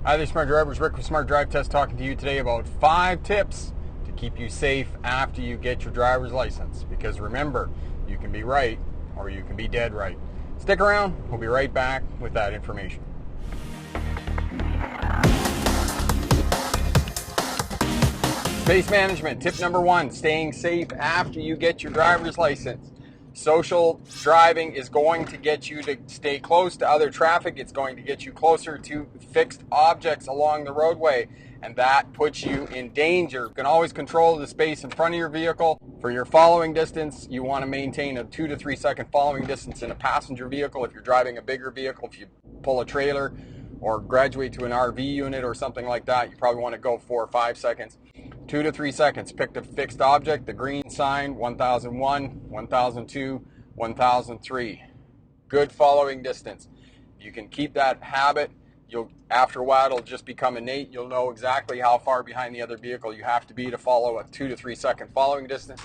Hi there, Smart Drivers. Rick with Smart Drive Test talking to you today about 5 tips to keep you safe after you get your driver's license. Because remember, you can be right or you can be dead right. Stick around. We'll be right back with that information. Space management. Tip number 1, staying safe after you get your driver's license. Social driving is going to get you to stay close to other traffic. It's going to get you closer to fixed objects along the roadway, and that puts you in danger. You can always control the space in front of your vehicle. For your following distance, you want to maintain a 2 to 3 second following distance in a passenger vehicle. If you're driving a bigger vehicle, if you pull a trailer or graduate to an RV unit or something like that, you probably want to go 4 or 5 seconds. 2 to 3 seconds. Pick the fixed object, the green sign, 1001, 1002, 1003. Good following distance. You can keep that habit. After a while, it'll just become innate. You'll know exactly how far behind the other vehicle you have to be to follow a 2 to 3 second following distance.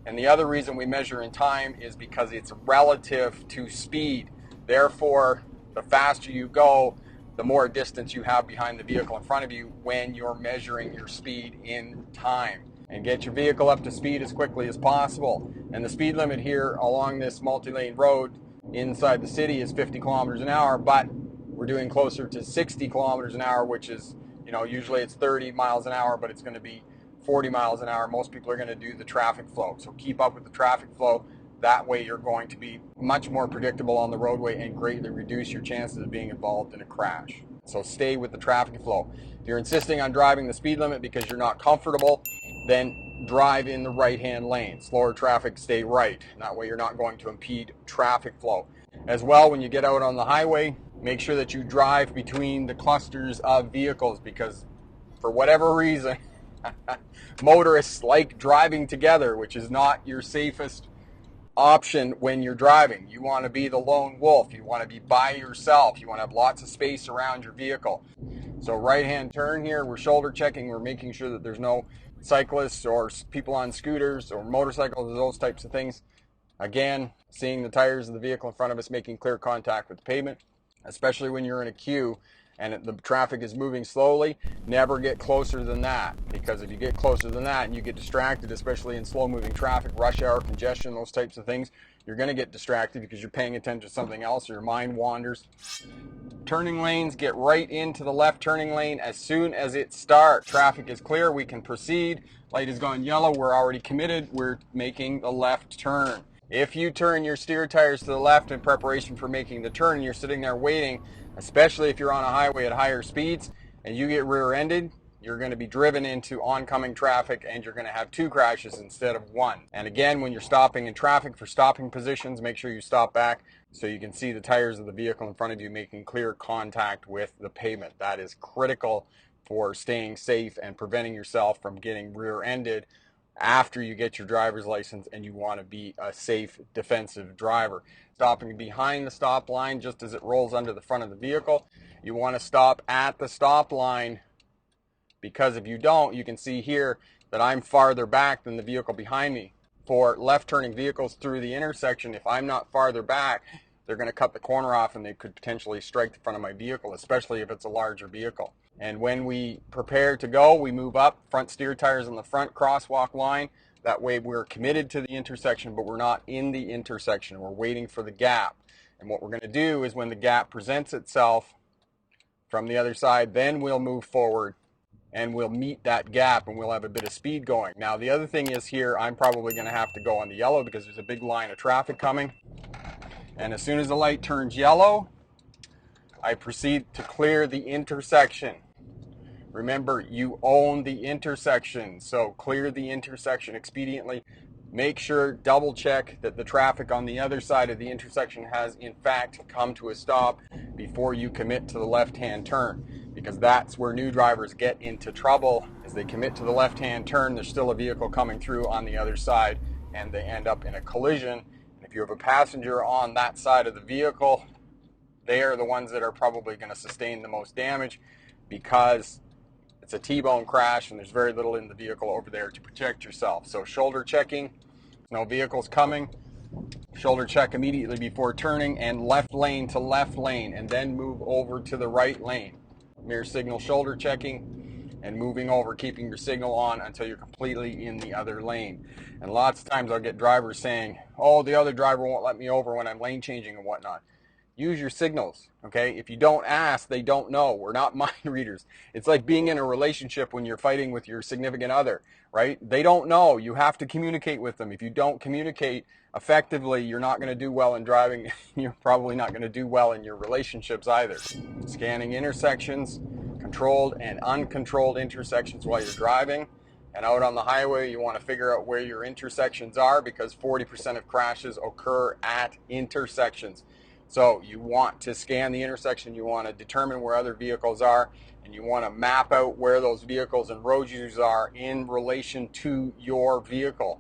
And the other reason we measure in time is because it's relative to speed. Therefore, the faster you go, the more distance you have behind the vehicle in front of you when you're measuring your speed in time. And get your vehicle up to speed as quickly as possible. And the speed limit here along this multi-lane road inside the city is 50 kilometers an hour, but we're doing closer to 60 kilometers an hour, which is, usually it's 30 miles an hour, but it's going to be 40 miles an hour. Most people are going to do the traffic flow. So keep up with the traffic flow. That way you're going to be much more predictable on the roadway and greatly reduce your chances of being involved in a crash. So stay with the traffic flow. If you're insisting on driving the speed limit because you're not comfortable, then drive in the right-hand lane. Slower traffic, stay right. That way you're not going to impede traffic flow. As well, when you get out on the highway, make sure that you drive between the clusters of vehicles because for whatever reason, motorists like driving together, which is not your safest option when you're driving. You want to be the lone wolf. You want to be by yourself. You want to have lots of space around your vehicle. So right-hand turn here, we're shoulder checking. We're making sure that there's no cyclists or people on scooters or motorcycles or those types of things. Again, seeing the tires of the vehicle in front of us, making clear contact with the pavement, especially when you're in a queue and the traffic is moving slowly. Never get closer than that, because if you get closer than that and you get distracted, especially in slow-moving traffic, rush hour, congestion, those types of things, you're going to get distracted because you're paying attention to something else or your mind wanders. Turning lanes, get right into the left turning lane as soon as it starts. Traffic is clear, we can proceed. Light has gone yellow, we're already committed, we're making the left turn. If you turn your steer tires to the left in preparation for making the turn and you're sitting there waiting, especially if you're on a highway at higher speeds and you get rear-ended, you're going to be driven into oncoming traffic and you're going to have 2 crashes instead of 1. And again, when you're stopping in traffic for stopping positions, make sure you stop back so you can see the tires of the vehicle in front of you making clear contact with the pavement. That is critical for staying safe and preventing yourself from getting rear-ended after you get your driver's license and you want to be a safe defensive driver. Stopping behind the stop line just as it rolls under the front of the vehicle. You want to stop at the stop line, because if you don't, you can see here that I'm farther back than the vehicle behind me. For left turning vehicles through the intersection, if I'm not farther back, they're going to cut the corner off and they could potentially strike the front of my vehicle, especially if it's a larger vehicle. And when we prepare to go, we move up, front steer tires on the front crosswalk line. That way we're committed to the intersection, but we're not in the intersection. We're waiting for the gap. And what we're going to do is when the gap presents itself from the other side, then we'll move forward and we'll meet that gap and we'll have a bit of speed going. Now the other thing is here, I'm probably going to have to go on the yellow because there's a big line of traffic coming. And as soon as the light turns yellow, I proceed to clear the intersection. Remember, you own the intersection, so clear the intersection expediently. Make sure, double check that the traffic on the other side of the intersection has in fact come to a stop before you commit to the left-hand turn, because that's where new drivers get into trouble. As they commit to the left-hand turn, there's still a vehicle coming through on the other side and they end up in a collision. If you have a passenger on that side of the vehicle, they are the ones that are probably going to sustain the most damage because it's a T-bone crash and there's very little in the vehicle over there to protect yourself. So shoulder checking, no vehicles coming, shoulder check immediately before turning, and left lane to left lane, and then move over to the right lane. mirror signal shoulder checking, and moving over, keeping your signal on until you're completely in the other lane. And lots of times I'll get drivers saying, oh, the other driver won't let me over when I'm lane changing and whatnot. Use your signals, okay? If you don't ask, they don't know. We're not mind readers. It's like being in a relationship when you're fighting with your significant other, right? They don't know. You have to communicate with them. If you don't communicate effectively, you're not going to do well in driving. You're probably not going to do well in your relationships either. Scanning intersections, controlled and uncontrolled intersections while you're driving. And out on the highway, you want to figure out where your intersections are, because 40% of crashes occur at intersections. So you want to scan the intersection, you want to determine where other vehicles are, and you want to map out where those vehicles and road users are in relation to your vehicle.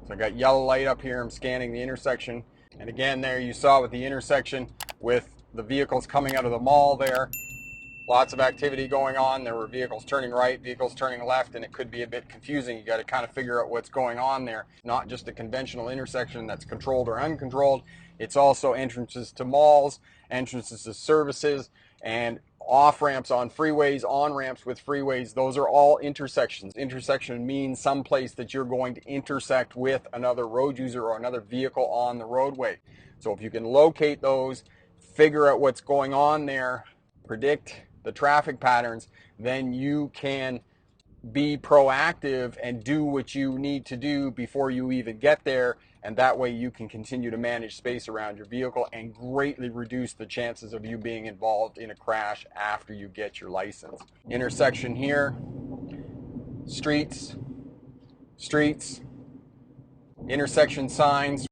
So I got yellow light up here, I'm scanning the intersection. And again, there you saw with the intersection with the vehicles coming out of the mall there, lots of activity going on. There were vehicles turning right, vehicles turning left, and it could be a bit confusing. You got to kind of figure out what's going on there. Not just a conventional intersection that's controlled or uncontrolled. It's also entrances to malls, entrances to services, and off-ramps on freeways, on-ramps with freeways. Those are all intersections. Intersection means some place that you're going to intersect with another road user or another vehicle on the roadway. So if you can locate those, figure out what's going on there, predict the traffic patterns, then you can be proactive and do what you need to do before you even get there, and that way you can continue to manage space around your vehicle and greatly reduce the chances of you being involved in a crash after you get your license. Intersection here, streets, intersection signs.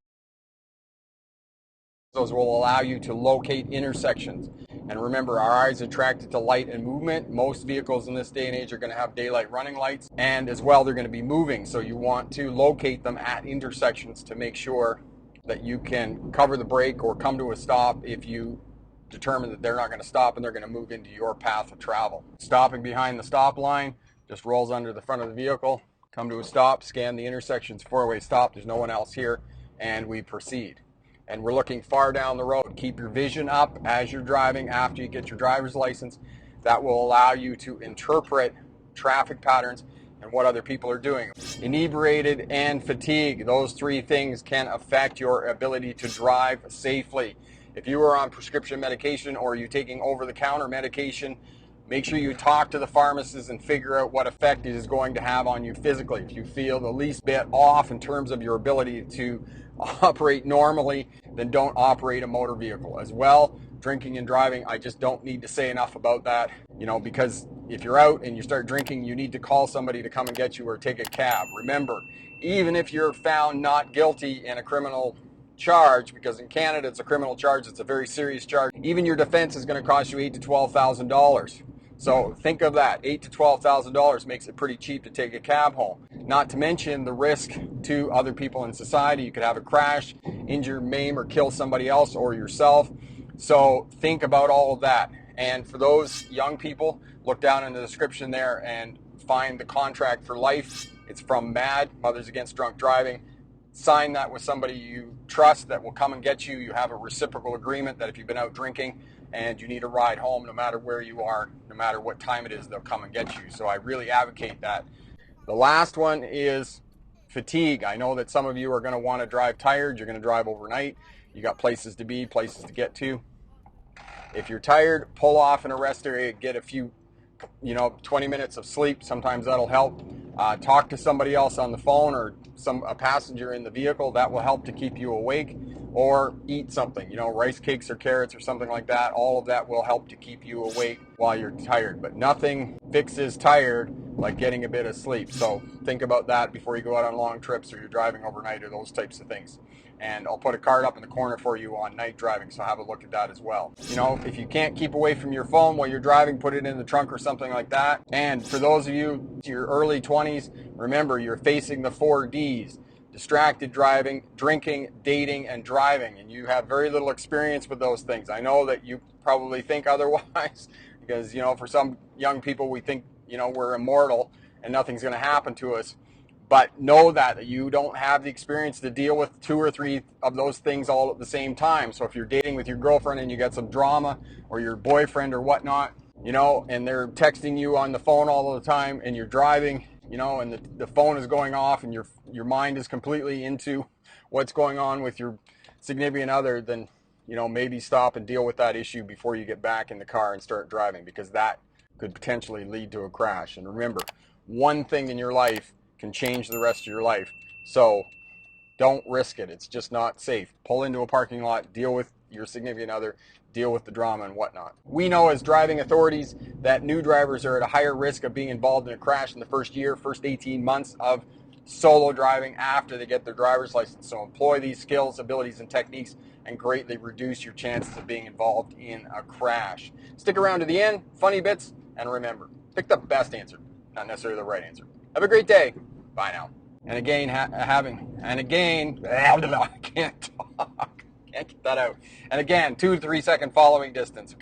Those will allow you to locate intersections. And remember, our eyes are attracted to light and movement. Most vehicles in this day and age are going to have daylight running lights, and as well they're going to be moving. So you want to locate them at intersections to make sure that you can cover the brake or come to a stop if you determine that they're not going to stop and they're going to move into your path of travel. Stopping behind the stop line, just rolls under the front of the vehicle, come to a stop, scan the intersections, four-way stop, there's no one else here, and we proceed. And we're looking far down the road. Keep your vision up as you're driving after you get your driver's license. That will allow you to interpret traffic patterns and what other people are doing. Inebriated and fatigue, those three things can affect your ability to drive safely. If you are on prescription medication or you're taking over-the-counter medication, make sure you talk to the pharmacist and figure out what effect it is going to have on you physically. If you feel the least bit off in terms of your ability to operate normally, then don't operate a motor vehicle. As well, drinking and driving, I just don't need to say enough about that, because if you're out and you start drinking, you need to call somebody to come and get you or take a cab. Remember, even if you're found not guilty in a criminal charge, because in Canada it's a criminal charge, it's a very serious charge, even your defense is going to cost you $8,000 to $12,000. So think of that. $8,000 to $12,000 makes it pretty cheap to take a cab home. Not to mention the risk to other people in society. You could have a crash, injure, maim, or kill somebody else or yourself. So think about all of that. And for those young people, look down in the description there and find the contract for life. It's from MAD, Mothers Against Drunk Driving. Sign that with somebody you trust that will come and get you. You have a reciprocal agreement that if you've been out drinking and you need a ride home, no matter where you are, no matter what time it is, they'll come and get you. So I really advocate that. The last one is fatigue. I know that some of you are going to want to drive tired. You're going to drive overnight. You got places to be, places to get to. If you're tired, pull off in a rest area, get a few 20 minutes of sleep. Sometimes that'll help. Talk to somebody else on the phone or a passenger in the vehicle. That will help to keep you awake. Or eat something, rice cakes or carrots or something like that. All of that will help to keep you awake while you're tired. But nothing fixes tired like getting a bit of sleep. So think about that before you go out on long trips or you're driving overnight or those types of things. And I'll put a card up in the corner for you on night driving, so have a look at that as well. If you can't keep away from your phone while you're driving, put it in the trunk or something like that. And for those of you in your early 20s, remember you're facing the 4 Ds. Distracted driving, drinking, dating, and driving. And you have very little experience with those things. I know that you probably think otherwise because, for some young people, we think, we're immortal and nothing's going to happen to us. But know that you don't have the experience to deal with 2 or 3 of those things all at the same time. So if you're dating with your girlfriend and you got some drama, or your boyfriend or whatnot, and they're texting you on the phone all the time, and you're driving, and the phone is going off, and your mind is completely into what's going on with your significant other, then maybe stop and deal with that issue before you get back in the car and start driving, because that could potentially lead to a crash. And remember, one thing in your life can change the rest of your life. So don't risk it. It's just not safe. Pull into a parking lot, deal with your significant other, deal with the drama and whatnot. We know as driving authorities that new drivers are at a higher risk of being involved in a crash in the first 18 months of solo driving after they get their driver's license. So employ these skills, abilities, and techniques and greatly reduce your chances of being involved in a crash. Stick around to the end, funny bits, and remember, pick the best answer, not necessarily the right answer. Have a great day. Bye now. And again, I can't talk. Can't get that out. And again, 2 to 3 second following distance.